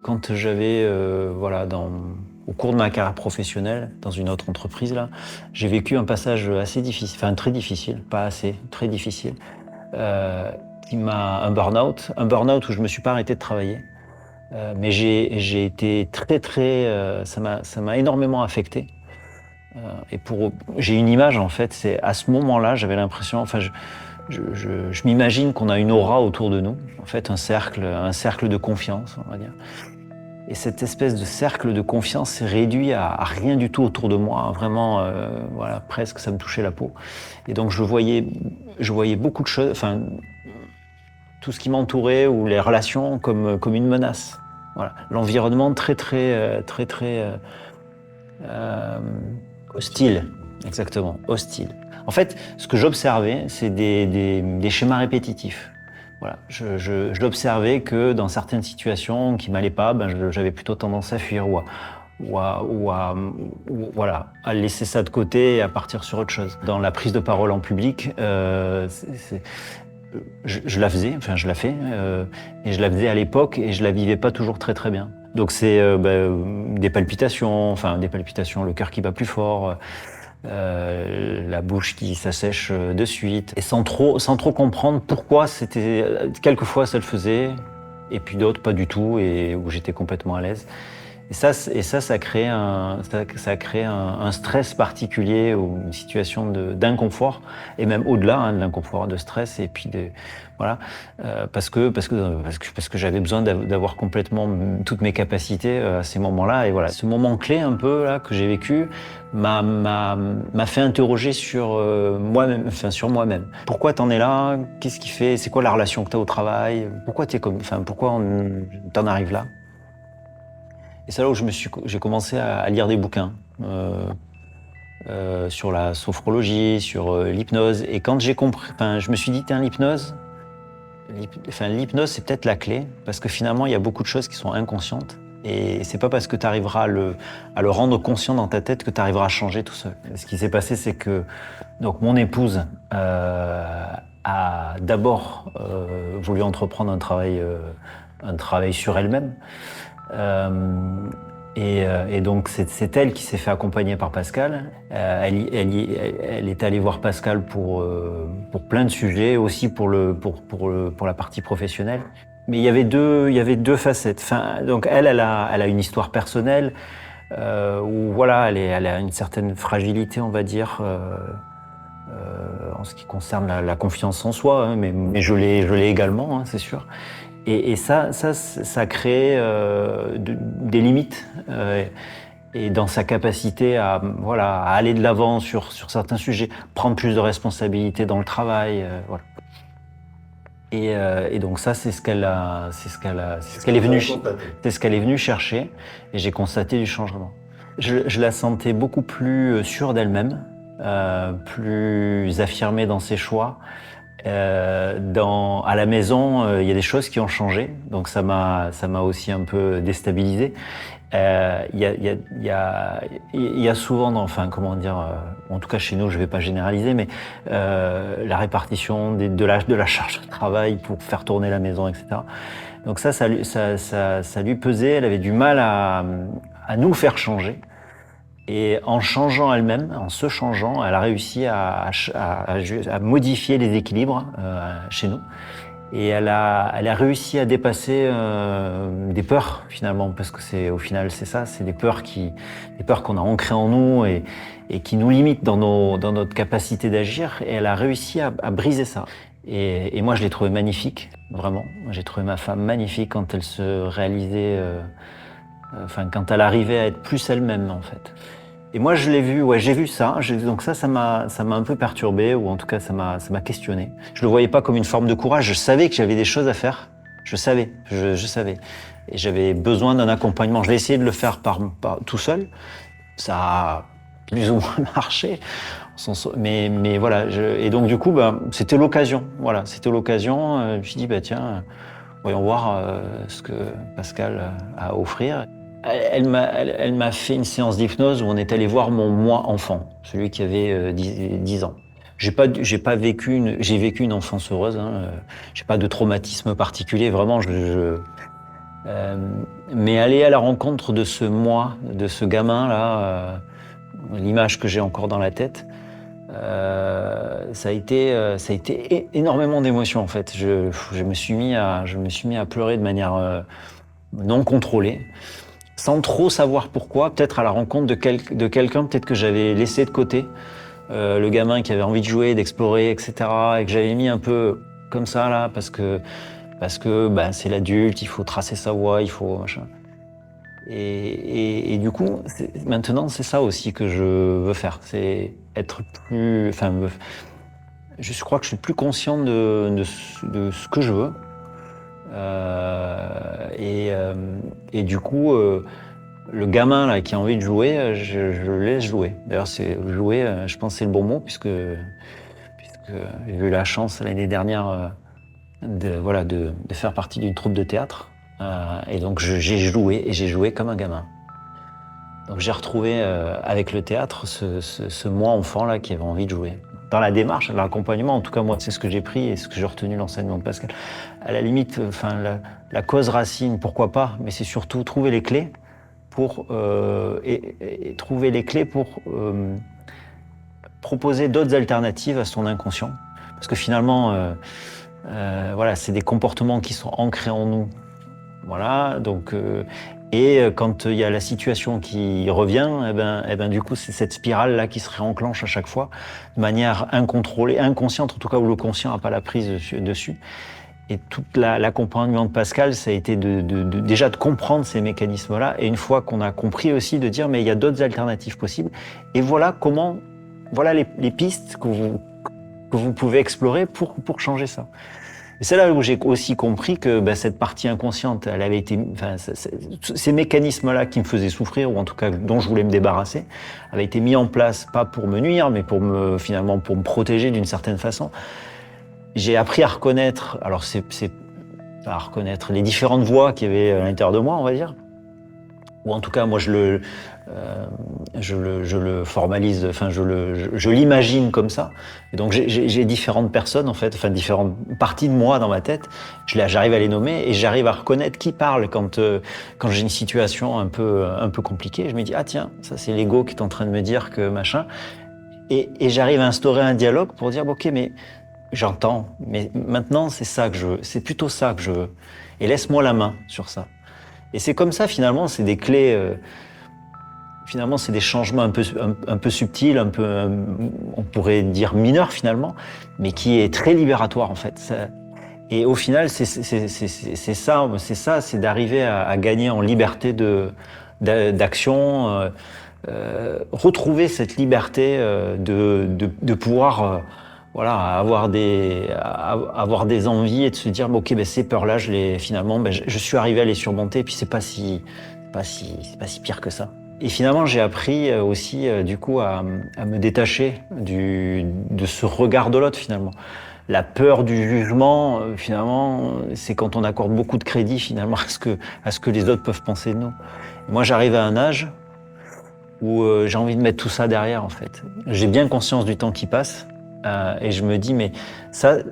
quand j'avais, au cours de ma carrière professionnelle, dans une autre entreprise, là, j'ai vécu un passage assez difficile, enfin très difficile, pas assez, très difficile, euh, un burn-out où je me suis pas arrêté de travailler. Mais j'ai été ça m'a énormément affecté. J'ai une image en fait, c'est à ce moment-là, j'avais l'impression, je m'imagine qu'on a une aura autour de nous, en fait un cercle de confiance, on va dire. Et cette espèce de cercle de confiance s'est réduit à rien du tout autour de moi, vraiment, presque ça me touchait la peau. Et donc je voyais beaucoup de choses, enfin tout ce qui m'entourait ou les relations comme une menace. Voilà, l'environnement euh, hostile, exactement, hostile. En fait, ce que j'observais, c'est des schémas répétitifs. Voilà, j'observais que dans certaines situations qui m'allaient pas, j'avais plutôt tendance à fuir voilà, à laisser ça de côté et à partir sur autre chose. Dans la prise de parole en public, je la faisais, enfin je la fais, et je la faisais à l'époque et je la vivais pas toujours très très bien. Donc c'est des palpitations, le cœur qui bat plus fort, la bouche qui s'assèche de suite, et sans trop comprendre pourquoi c'était. Quelquefois ça le faisait, et puis d'autres pas du tout, et où j'étais complètement à l'aise. Ça a créé un stress particulier ou une situation d'inconfort, et même au-delà de l'inconfort, de stress, et puis voilà, parce que j'avais besoin d'avoir complètement toutes mes capacités à ces moments-là, et voilà, ce moment clé un peu là que j'ai vécu m'a fait interroger sur moi-même, sur moi-même. Pourquoi t'en es là? Qu'est-ce qui fait? C'est quoi la relation que t'as au travail? Pourquoi t'en arrives là? Et c'est là où j'ai commencé à lire des bouquins sur la sophrologie, sur l'hypnose. Et quand j'ai compris, je me suis dit, tiens, l'hypnose, c'est peut-être la clé, parce que finalement, il y a beaucoup de choses qui sont inconscientes. Et c'est pas parce que tu arriveras à le rendre conscient dans ta tête que tu arriveras à changer tout seul. Ce qui s'est passé, c'est que donc mon épouse a d'abord voulu entreprendre un travail sur elle-même. Et donc c'est elle qui s'est fait accompagner par Pascal. Elle est allée voir Pascal pour plein de sujets, aussi pour la partie professionnelle. Mais il y avait deux facettes. Donc elle a une histoire personnelle où voilà, elle a une certaine fragilité, on va dire. En ce qui concerne la confiance en soi, hein, mais je l'ai également, hein, c'est sûr. Et ça a créé des limites et dans sa capacité à aller de l'avant sur certains sujets, prendre plus de responsabilités dans le travail, voilà. Et donc ça, c'est ce qu'elle est venue chercher, et j'ai constaté du changement. Je la sentais beaucoup plus sûre d'elle-même, plus affirmée dans ses choix. À la maison, il y a des choses qui ont changé, donc ça m'a aussi un peu déstabilisé. Il y a souvent, en tout cas chez nous, je vais pas généraliser, mais la répartition de la charge de travail pour faire tourner la maison, etc. Donc ça lui pesait. Elle avait du mal à nous faire changer. Et en changeant elle-même, en se changeant, elle a réussi à modifier les équilibres chez nous. Et elle a réussi à dépasser des peurs, finalement, parce que au final c'est ça, c'est des peurs qu'on a ancrées en nous et qui nous limitent dans notre capacité d'agir. Et elle a réussi à briser ça. Et moi je l'ai trouvée magnifique, vraiment. J'ai trouvé ma femme magnifique quand elle se réalisait, quand elle arrivait à être plus elle-même, en fait. Et moi, je l'ai vu, j'ai vu ça. Donc ça m'a un peu perturbé, ou en tout cas, ça m'a questionné. Je le voyais pas comme une forme de courage. Je savais que j'avais des choses à faire. Je savais. Et j'avais besoin d'un accompagnement. Je l'ai essayé de le faire tout seul. Ça a plus ou moins marché. Mais voilà. Et donc, du coup, c'était l'occasion. Voilà, c'était l'occasion. Je me suis dit, tiens, voyons voir ce que Pascal a à offrir. Elle m'a fait une séance d'hypnose où on est allé voir mon moi enfant, celui qui avait 10 ans. J'ai vécu une enfance heureuse, hein, j'ai pas de traumatisme particulier, vraiment. Mais aller à la rencontre de ce moi, de ce gamin-là, l'image que j'ai encore dans la tête, ça a été énormément d'émotions en fait. Je me suis mis à pleurer de manière non contrôlée, sans trop savoir pourquoi, peut-être à la rencontre de quelqu'un peut-être que j'avais laissé de côté, le gamin qui avait envie de jouer, d'explorer, etc. et que j'avais mis un peu comme ça là, parce que ben, c'est l'adulte, il faut tracer sa voie, il faut machin. Et du coup, maintenant, c'est ça aussi que je veux faire, c'est être plus, enfin, je crois que je suis plus conscient de ce que je veux. Et du coup, le gamin là qui a envie de jouer, je le laisse jouer. D'ailleurs, c'est jouer, je pense que c'est le bon mot puisque j'ai eu la chance l'année dernière de faire partie d'une troupe de théâtre. Et donc j'ai joué comme un gamin. Donc j'ai retrouvé avec le théâtre ce moi enfant là qui avait envie de jouer. Dans la démarche, l'accompagnement, en tout cas moi, c'est ce que j'ai pris et ce que j'ai retenu de l'enseignement de Pascal. À la limite, enfin la cause racine, pourquoi pas, mais c'est surtout trouver les clés pour trouver les clés pour proposer d'autres alternatives à son inconscient, parce que finalement, voilà, c'est des comportements qui sont ancrés en nous. Voilà, donc quand il y a la situation qui revient, eh ben du coup c'est cette spirale là qui se réenclenche à chaque fois de manière incontrôlée, inconsciente en tout cas où le conscient n'a pas la prise dessus. Et tout l'accompagnement de Pascal, ça a été déjà de comprendre ces mécanismes-là, et une fois qu'on a compris aussi de dire mais il y a d'autres alternatives possibles. Et voilà voilà les pistes que vous pouvez explorer pour changer ça. Et c'est là où j'ai aussi compris que cette partie inconsciente, elle avait été, enfin, ces mécanismes-là qui me faisaient souffrir, ou en tout cas dont je voulais me débarrasser, avaient été mis en place pas pour me nuire, mais finalement pour me protéger d'une certaine façon. J'ai appris à reconnaître, alors à reconnaître les différentes voix qu'il y avait à l'intérieur de moi, on va dire. Ou en tout cas, moi, je le formalise, enfin, je l'imagine comme ça. Et donc, j'ai différentes personnes, en fait, enfin, différentes parties de moi dans ma tête. J'arrive à les nommer et j'arrive à reconnaître qui parle quand j'ai une situation un peu compliquée. Je me dis, ah tiens, ça, c'est l'ego qui est en train de me dire que machin. Et j'arrive à instaurer un dialogue pour dire, ok, mais j'entends, mais maintenant, c'est plutôt ça que je veux. Et laisse-moi la main sur ça. Et c'est comme ça, finalement, c'est des clés, finalement, c'est des changements un peu subtils, on pourrait dire mineurs, finalement, mais qui est très libératoire, en fait. Et au final, c'est ça, c'est d'arriver à gagner en liberté d'action, retrouver cette liberté de pouvoir voilà, avoir des envies et de se dire ok, ces peurs-là, finalement, je suis arrivé à les surmonter, et puis c'est pas si pire que ça. Et finalement, j'ai appris aussi du coup à me détacher de ce regard de l'autre finalement. La peur du jugement, finalement, c'est quand on accorde beaucoup de crédit finalement à ce que les autres peuvent penser de nous. Et moi, j'arrive à un âge où j'ai envie de mettre tout ça derrière en fait. J'ai bien conscience du temps qui passe. Et je me dis, mais ça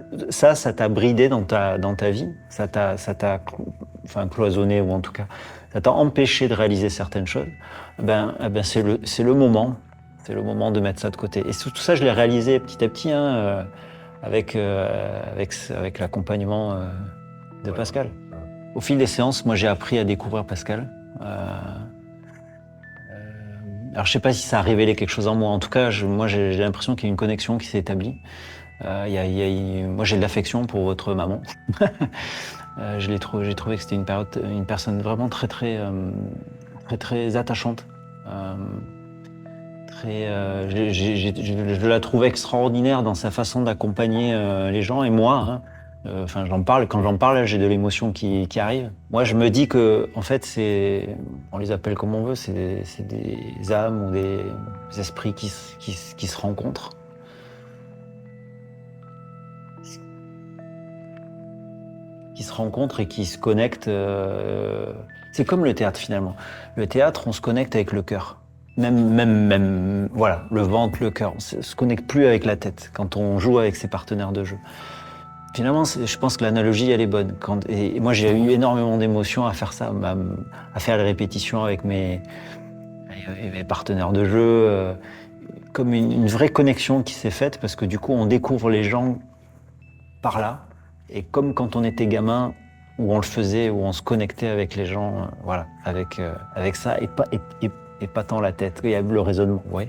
t'a bridé dans ta vie, ça t'a cloisonné, ou en tout cas, ça t'a empêché de réaliser certaines choses. C'est le moment de mettre ça de côté. Et tout ça, je l'ai réalisé petit à petit, avec l'accompagnement de Pascal. Au fil des séances, moi, j'ai appris à découvrir Pascal. Alors, je sais pas si ça a révélé quelque chose en moi. En tout cas, moi, j'ai l'impression qu'il y a une connexion qui s'est établie. Moi, j'ai de l'affection pour votre maman. J'ai trouvé que c'était une personne vraiment très, très, très, très attachante. Je la trouve extraordinaire dans sa façon d'accompagner les gens et moi. Hein. Quand j'en parle, j'ai de l'émotion qui arrive. Moi, je me dis que, en fait, on les appelle comme on veut, c'est des âmes ou des esprits qui se rencontrent. Qui se rencontrent et qui se connectent. C'est comme le théâtre, finalement. Le théâtre, on se connecte avec le cœur. Même, voilà, le ventre, le cœur. On se connecte plus avec la tête quand on joue avec ses partenaires de jeu. Finalement, je pense que l'analogie, elle est bonne. Et moi, j'ai eu énormément d'émotions à faire ça, à faire les répétitions avec mes partenaires de jeu, comme une vraie connexion qui s'est faite, parce que du coup, on découvre les gens par là. Et comme quand on était gamin, où on le faisait, où on se connectait avec les gens, voilà, avec ça, et pas tant la tête. Il y a le raisonnement, oui.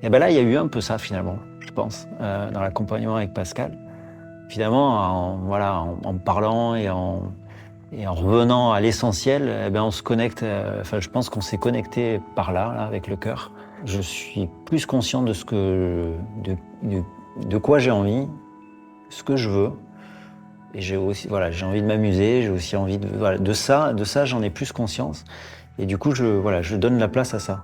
Et ben là, il y a eu un peu ça finalement, je pense, dans l'accompagnement avec Pascal. Finalement, en parlant et en revenant à l'essentiel, eh ben on se connecte. Enfin, je pense qu'on s'est connecté par là, avec le cœur. Je suis plus conscient de de quoi j'ai envie, ce que je veux. Et j'ai aussi, voilà, j'ai envie de m'amuser. J'ai aussi envie de ça j'en ai plus conscience. Et du coup, je donne la place à ça.